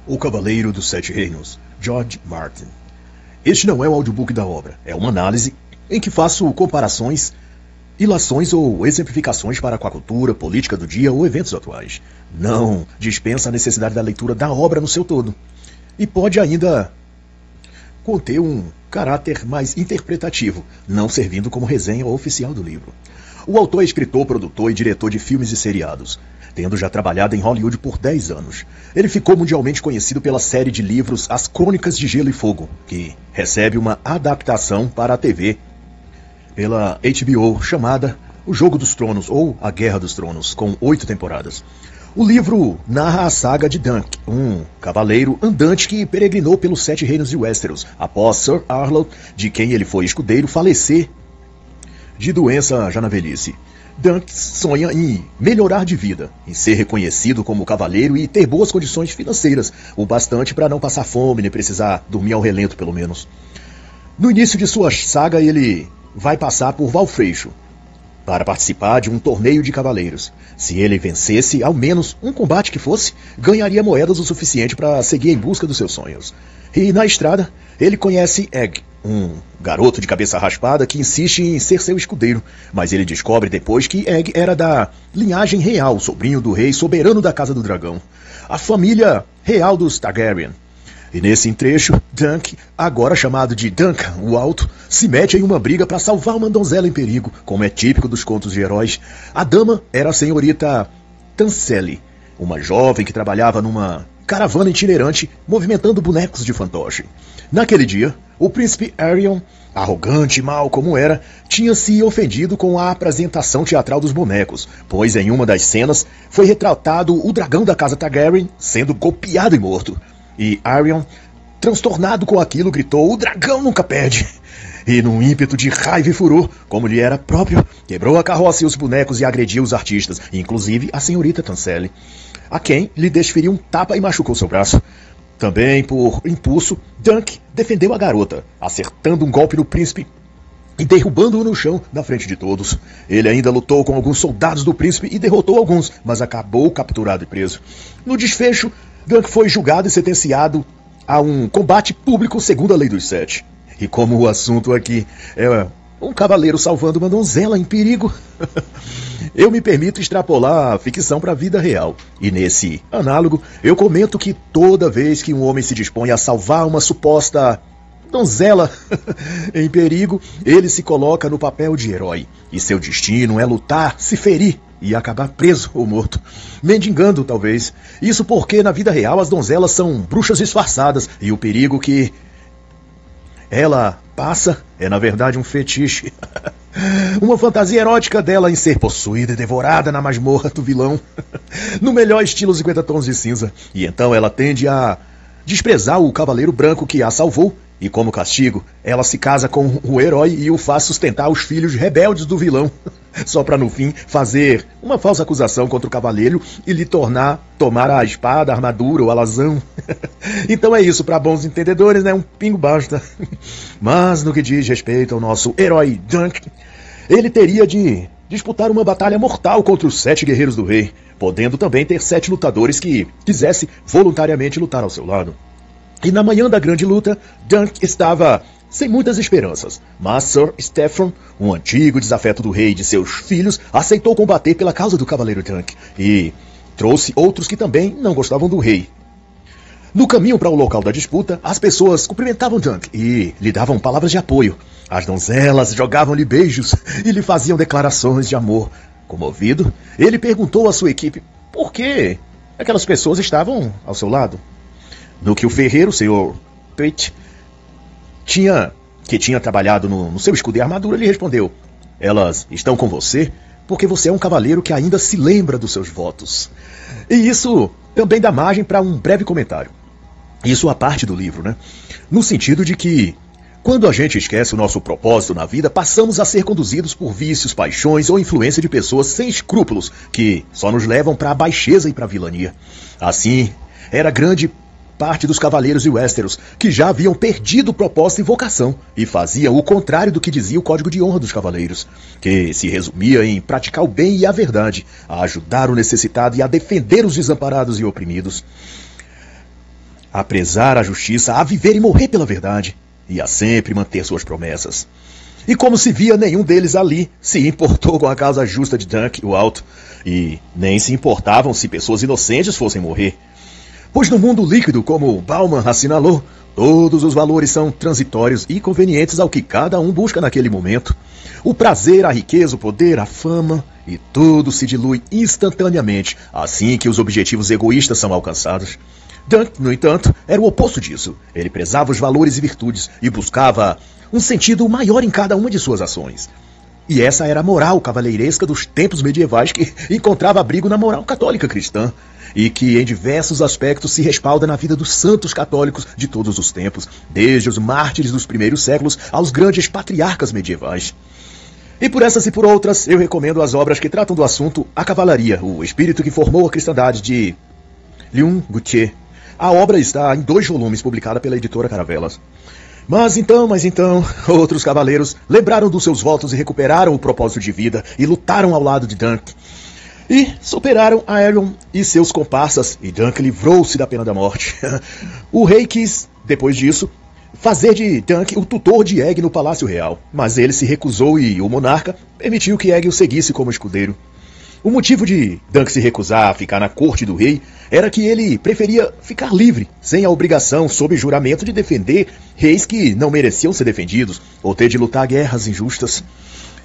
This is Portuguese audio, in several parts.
O Cavaleiro dos Sete Reinos, George Martin. Este não é um audiobook da obra, é uma análise em que faço comparações, ilações ou exemplificações para com a cultura, política do dia ou eventos atuais. Não dispensa a necessidade da leitura da obra no seu todo. E pode ainda conter um caráter mais interpretativo, não servindo como resenha oficial do livro. O autor é escritor, produtor e diretor de filmes e seriados, tendo já trabalhado em Hollywood por 10 anos. Ele ficou mundialmente conhecido pela série de livros As Crônicas de Gelo e Fogo, que recebe uma adaptação para a TV pela HBO chamada O Jogo dos Tronos ou A Guerra dos Tronos, com 8 temporadas. O livro narra a saga de Dunk, um cavaleiro andante que peregrinou pelos 7 reinos de Westeros, após Sir Arlo, de quem ele foi escudeiro, falecer de doença já na velhice. Dunk sonha em melhorar de vida, em ser reconhecido como cavaleiro e ter boas condições financeiras, o bastante para não passar fome nem precisar dormir ao relento, pelo menos. No início de sua saga, ele vai passar por Valfreixo para participar de um torneio de cavaleiros. Se ele vencesse ao menos um combate que fosse, ganharia moedas o suficiente para seguir em busca dos seus sonhos. E na estrada, ele conhece Egg, um garoto de cabeça raspada que insiste em ser seu escudeiro, mas ele descobre depois que Egg era da linhagem real, sobrinho do rei soberano da Casa do Dragão, a família real dos Targaryen. E nesse trecho, Dunk, agora chamado de Duncan o Alto, se mete em uma briga para salvar uma donzela em perigo, como é típico dos contos de heróis. A dama era a senhorita Tanselle, uma jovem que trabalhava numa caravana itinerante movimentando bonecos de fantoche. Naquele dia, o príncipe Aerion, arrogante e mau como era, tinha se ofendido com a apresentação teatral dos bonecos, pois em uma das cenas foi retratado o dragão da casa Targaryen sendo golpeado e morto. E Aerion, transtornado com aquilo, gritou: "O dragão nunca perde!" E num ímpeto de raiva e furor, como lhe era próprio, quebrou a carroça e os bonecos e agrediu os artistas, inclusive a senhorita Tanselle, a quem lhe desferiu um tapa e machucou seu braço. Também, por impulso, Dunk defendeu a garota, acertando um golpe no príncipe e derrubando-o no chão na frente de todos. Ele ainda lutou com alguns soldados do príncipe e derrotou alguns, mas acabou capturado e preso. No desfecho, Dunk foi julgado e sentenciado a um combate público segundo a Lei dos Sete. E como o assunto aqui é um cavaleiro salvando uma donzela em perigo, eu me permito extrapolar a ficção para a vida real. E nesse análogo, eu comento que toda vez que um homem se dispõe a salvar uma suposta donzela em perigo, ele se coloca no papel de herói. E seu destino é lutar, se ferir e acabar preso ou morto, mendigando talvez. Isso porque na vida real as donzelas são bruxas disfarçadas e o perigo que ela passa é na verdade um fetiche. Uma fantasia erótica dela em ser possuída e devorada na masmorra do vilão, no melhor estilo 50 tons de cinza. E então ela tende a desprezar o cavaleiro branco que a salvou, e como castigo, ela se casa com o herói e o faz sustentar os filhos rebeldes do vilão, só para no fim fazer uma falsa acusação contra o cavaleiro e lhe tomar a espada, a armadura, o alazão. Então é isso, para bons entendedores, né? Um pingo basta. Mas no que diz respeito ao nosso herói Dunk, ele teria de disputar uma batalha mortal contra os 7 guerreiros do rei, podendo também ter 7 lutadores que quisesse voluntariamente lutar ao seu lado. E na manhã da grande luta, Dunk estava sem muitas esperanças, mas Sir Steffron, um antigo desafeto do rei e de seus filhos, aceitou combater pela causa do cavaleiro Dunk e trouxe outros que também não gostavam do rei. No caminho para o local da disputa, as pessoas cumprimentavam Dunk e lhe davam palavras de apoio. As donzelas jogavam-lhe beijos e lhe faziam declarações de amor. Comovido, ele perguntou à sua equipe por que aquelas pessoas estavam ao seu lado. No que o ferreiro, o Sr. Pate, que tinha trabalhado no seu escudo e armadura, lhe respondeu: "Elas estão com você porque você é um cavaleiro que ainda se lembra dos seus votos." E isso também dá margem para um breve comentário. Isso à parte do livro, né? No sentido de que, quando a gente esquece o nosso propósito na vida, passamos a ser conduzidos por vícios, paixões ou influência de pessoas sem escrúpulos que só nos levam para a baixeza e para a vilania. Assim, era grande parte dos cavaleiros de Westeros, que já haviam perdido o propósito e vocação, e faziam o contrário do que dizia o código de honra dos cavaleiros, que se resumia em praticar o bem e a verdade, a ajudar o necessitado e a defender os desamparados e oprimidos. a prezar a justiça, a viver e morrer pela verdade, e a sempre manter suas promessas. E como se via, nenhum deles ali se importou com a causa justa de Dunk, o Alto, e nem se importavam se pessoas inocentes fossem morrer. Pois no mundo líquido, como Bauman assinalou, todos os valores são transitórios e convenientes ao que cada um busca naquele momento. O prazer, a riqueza, o poder, a fama, e tudo se dilui instantaneamente, assim que os objetivos egoístas são alcançados. Dunk, no entanto, era o oposto disso. Ele prezava os valores e virtudes e buscava um sentido maior em cada uma de suas ações. E essa era a moral cavaleiresca dos tempos medievais que encontrava abrigo na moral católica cristã e que em diversos aspectos se respalda na vida dos santos católicos de todos os tempos, desde os mártires dos primeiros séculos aos grandes patriarcas medievais. E por essas e por outras, eu recomendo as obras que tratam do assunto A Cavalaria, o espírito que formou a cristandade, de Léon Gautier. A obra está em 2 volumes, publicada pela editora Caravelas. Mas então, outros cavaleiros lembraram dos seus votos e recuperaram o propósito de vida e lutaram ao lado de Dunk. E superaram Aerion e seus comparsas, e Dunk livrou-se da pena da morte. O rei quis, depois disso, fazer de Dunk o tutor de Egg no Palácio Real, mas ele se recusou e o monarca permitiu que Egg o seguisse como escudeiro. O motivo de Dunk se recusar a ficar na corte do rei era que ele preferia ficar livre, sem a obrigação, sob juramento, de defender reis que não mereciam ser defendidos, ou ter de lutar guerras injustas.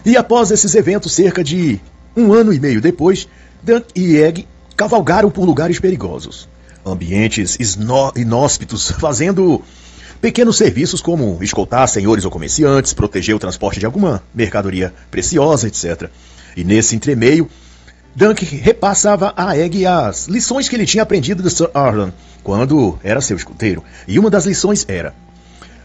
E após esses eventos, cerca de 1 ano e meio depois, Dunk e Egg cavalgaram por lugares perigosos, ambientes inóspitos, fazendo pequenos serviços como escoltar senhores ou comerciantes, proteger o transporte de alguma mercadoria preciosa, etc. E nesse entremeio, Dunk repassava a Egg as lições que ele tinha aprendido de Sir Arlan quando era seu escudeiro. E uma das lições era: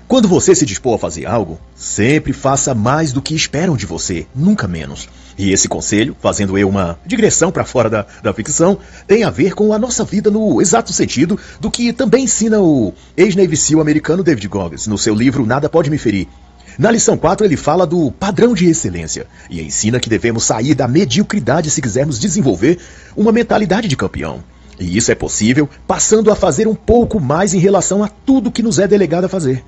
quando você se dispor a fazer algo, sempre faça mais do que esperam de você, nunca menos. E esse conselho, fazendo eu uma digressão para fora da ficção, tem a ver com a nossa vida no exato sentido do que também ensina o ex-Navy SEAL americano David Goggins no seu livro Nada Pode Me Ferir. Na lição 4 ele fala do padrão de excelência e ensina que devemos sair da mediocridade se quisermos desenvolver uma mentalidade de campeão. E isso é possível passando a fazer um pouco mais em relação a tudo que nos é delegado a fazer.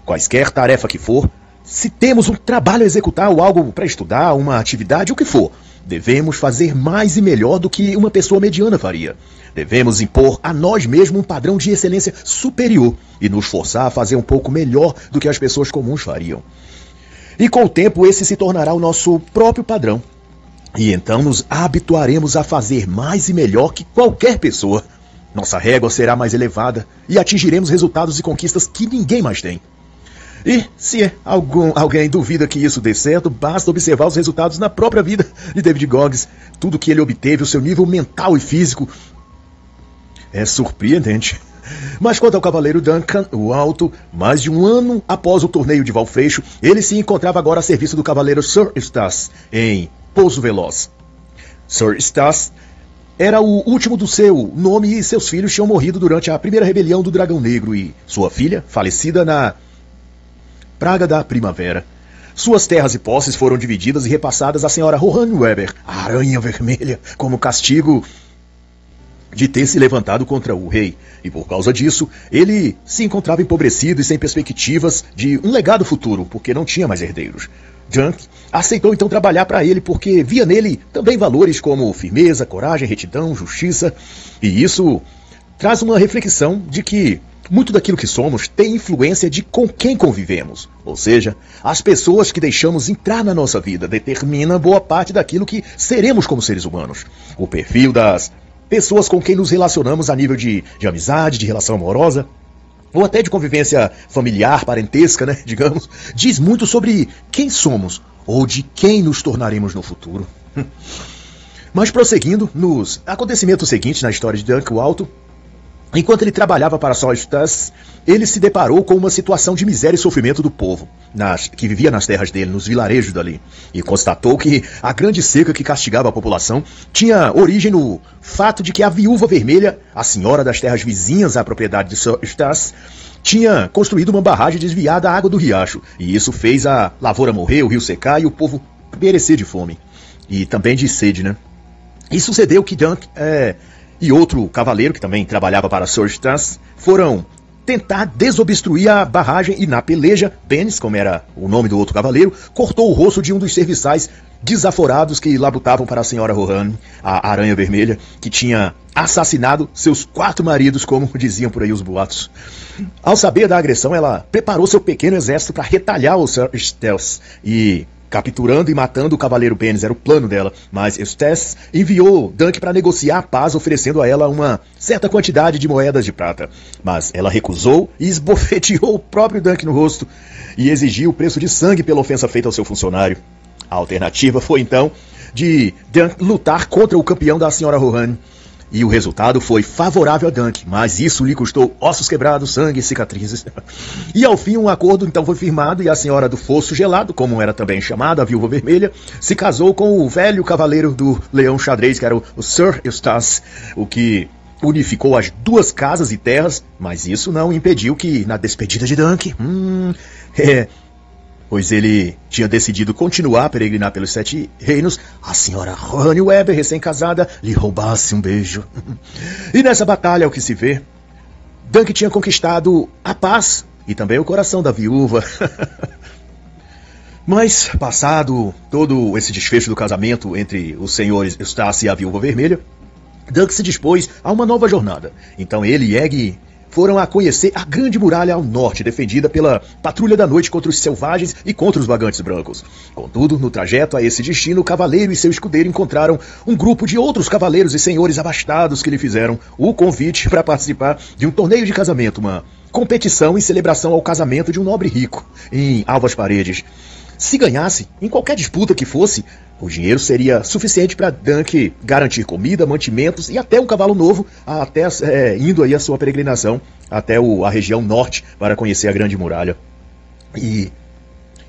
Quaisquer tarefa que for, se temos um trabalho a executar ou algo para estudar, uma atividade, o que for, devemos fazer mais e melhor do que uma pessoa mediana faria. Devemos impor a nós mesmos um padrão de excelência superior e nos forçar a fazer um pouco melhor do que as pessoas comuns fariam. E com o tempo esse se tornará o nosso próprio padrão. E então nos habituaremos a fazer mais e melhor que qualquer pessoa. Nossa régua será mais elevada e atingiremos resultados e conquistas que ninguém mais tem. E se alguém duvida que isso dê certo, basta observar os resultados na própria vida de David Goggins. Tudo que ele obteve, o seu nível mental e físico, é surpreendente. Mas quanto ao cavaleiro Duncan, o Alto, mais de 1 ano após o torneio de Valfecho, ele se encontrava agora a serviço do cavaleiro Sir Stas, em Pouso Veloz. Sir Stas era o último do seu nome e seus filhos tinham morrido durante a primeira rebelião do Dragão Negro e sua filha, falecida na Praga da Primavera. Suas terras e posses foram divididas e repassadas à senhora Rohan Weber, a Aranha Vermelha, como castigo de ter se levantado contra o rei, e por causa disso, ele se encontrava empobrecido e sem perspectivas de um legado futuro, porque não tinha mais herdeiros. Dunk aceitou então trabalhar para ele porque via nele também valores como firmeza, coragem, retidão, justiça, e isso traz uma reflexão de que muito daquilo que somos tem influência de com quem convivemos, ou seja, as pessoas que deixamos entrar na nossa vida determinam boa parte daquilo que seremos como seres humanos. O perfil das pessoas com quem nos relacionamos a nível de amizade, de relação amorosa, ou até de convivência familiar, parentesca, né, digamos, diz muito sobre quem somos ou de quem nos tornaremos no futuro. Mas prosseguindo, nos acontecimentos seguintes na história de Dunk o Alto, enquanto ele trabalhava para Sir Stas, ele se deparou com uma situação de miséria e sofrimento do povo, que vivia nas terras dele, nos vilarejos dali, e constatou que a grande seca que castigava a população tinha origem no fato de que a Viúva Vermelha, a senhora das terras vizinhas à propriedade de Sir Stas, tinha construído uma barragem desviada à água do riacho, e isso fez a lavoura morrer, o rio secar e o povo perecer de fome, e também de sede, né? E sucedeu que Dunk e outro cavaleiro, que também trabalhava para Sir Eustace, foram tentar desobstruir a barragem e na peleja, Pennis, como era o nome do outro cavaleiro, cortou o rosto de um dos serviçais desaforados que labutavam para a senhora Rohan, a Aranha Vermelha, que tinha assassinado seus 4 maridos, como diziam por aí os boatos. Ao saber da agressão, ela preparou seu pequeno exército para retalhar o Sir Eustace e, capturando e matando o cavaleiro Pennis, era o plano dela, mas Eustace enviou Dunk para negociar a paz, oferecendo a ela uma certa quantidade de moedas de prata. Mas ela recusou e esbofeteou o próprio Dunk no rosto e exigiu o preço de sangue pela ofensa feita ao seu funcionário. A alternativa foi então de Dunk lutar contra o campeão da senhora Rohan. E o resultado foi favorável a Dunk, mas isso lhe custou ossos quebrados, sangue e cicatrizes. E ao fim um acordo então foi firmado e a senhora do Fosso Gelado, como era também chamada, a Viúva Vermelha, se casou com o velho cavaleiro do Leão Xadrez, que era o Sir Eustace, o que unificou as 2 casas e terras, mas isso não impediu que na despedida de Dunk, pois ele tinha decidido continuar a peregrinar pelos 7 reinos, a senhora Honey Weber, recém-casada, lhe roubasse um beijo. E nessa batalha, ao que se vê, Dunk tinha conquistado a paz e também o coração da viúva. Mas, passado todo esse desfecho do casamento entre os senhores Eustace e a Viúva Vermelha, Dunk se dispôs a uma nova jornada. Então ele e Egg foram a conhecer a Grande Muralha ao norte, defendida pela Patrulha da Noite contra os selvagens e contra os vagantes brancos. Contudo, no trajeto a esse destino, o cavaleiro e seu escudeiro encontraram um grupo de outros cavaleiros e senhores abastados que lhe fizeram o convite para participar de um torneio de casamento, uma competição em celebração ao casamento de um nobre rico, em Alvas Paredes. Se ganhasse, em qualquer disputa que fosse, o dinheiro seria suficiente para Dunk garantir comida, mantimentos e até um cavalo novo, indo aí a sua peregrinação até a região norte para conhecer a Grande Muralha. E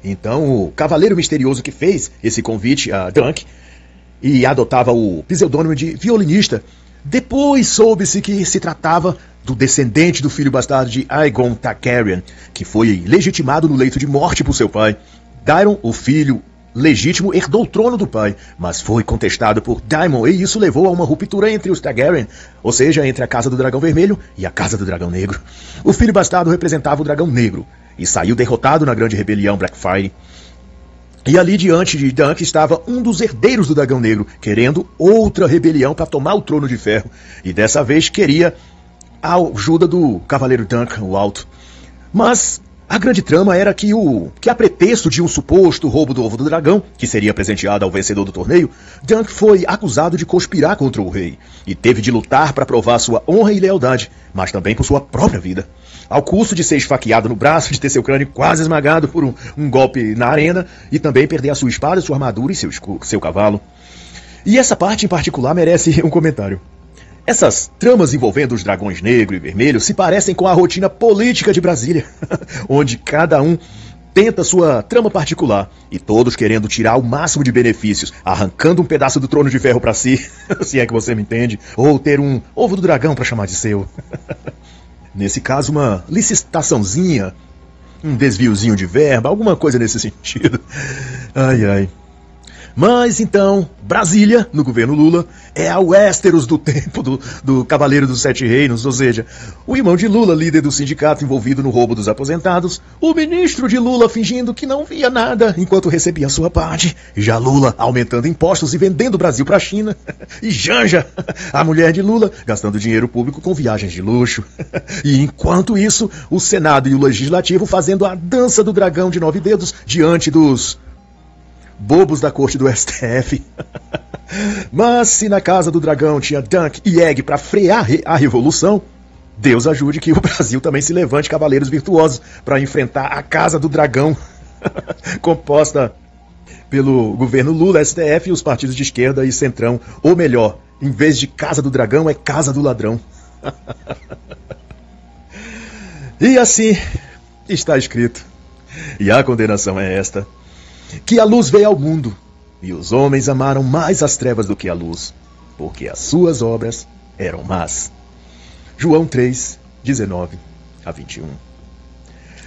então o cavaleiro misterioso que fez esse convite a Dunk e adotava o pseudônimo de violinista, depois soube-se que se tratava do descendente do filho bastardo de Aegon Targaryen, que foi legitimado no leito de morte por seu pai. Daemon, o filho legítimo, herdou o trono do pai, mas foi contestado por Daemon e isso levou a uma ruptura entre os Targaryen, ou seja, entre a Casa do Dragão Vermelho e a Casa do Dragão Negro. O filho bastardo representava o Dragão Negro e saiu derrotado na grande rebelião Blackfyre. E ali diante de Dunk estava um dos herdeiros do Dragão Negro, querendo outra rebelião para tomar o Trono de Ferro, e dessa vez queria a ajuda do Cavaleiro Dunk, o Alto. Mas a grande trama era que a pretexto de um suposto roubo do ovo do dragão, que seria presenteado ao vencedor do torneio, Dunk foi acusado de conspirar contra o rei, e teve de lutar para provar sua honra e lealdade, mas também por sua própria vida. Ao custo de ser esfaqueado no braço, de ter seu crânio quase esmagado por um golpe na arena, e também perder a sua espada, sua armadura e seu cavalo. E essa parte em particular merece um comentário. Essas tramas envolvendo os dragões negro e vermelho se parecem com a rotina política de Brasília, onde cada um tenta sua trama particular, e todos querendo tirar o máximo de benefícios, arrancando um pedaço do trono de ferro para si, se é que você me entende, ou ter um ovo do dragão para chamar de seu. Nesse caso, uma licitaçãozinha, um desviozinho de verba, alguma coisa nesse sentido. Ai, ai. Mas então, Brasília, no governo Lula, é a Westeros do tempo do Cavaleiro dos Sete Reinos, ou seja, o irmão de Lula, líder do sindicato envolvido no roubo dos aposentados, o ministro de Lula fingindo que não via nada enquanto recebia a sua parte, já Lula aumentando impostos e vendendo o Brasil para a China, e Janja, a mulher de Lula, gastando dinheiro público com viagens de luxo. E enquanto isso, o Senado e o Legislativo fazendo a dança do dragão de 9 dedos diante dos bobos da corte do STF. Mas se na Casa do Dragão tinha Dunk e Egg para frear a revolução, Deus ajude que o Brasil também se levante cavaleiros virtuosos para enfrentar a Casa do Dragão, composta pelo governo Lula, STF e os partidos de esquerda e centrão. Ou melhor, em vez de Casa do Dragão, é Casa do Ladrão. E assim está escrito. E a condenação é esta: que a luz veio ao mundo, e os homens amaram mais as trevas do que a luz, porque as suas obras eram más. João 3, 19 a 21.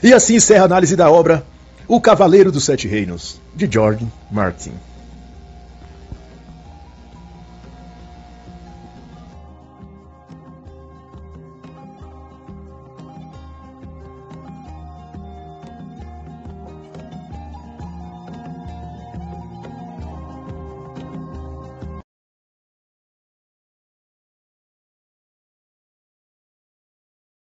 E assim encerra a análise da obra O Cavaleiro dos Sete Reinos, de George Martin.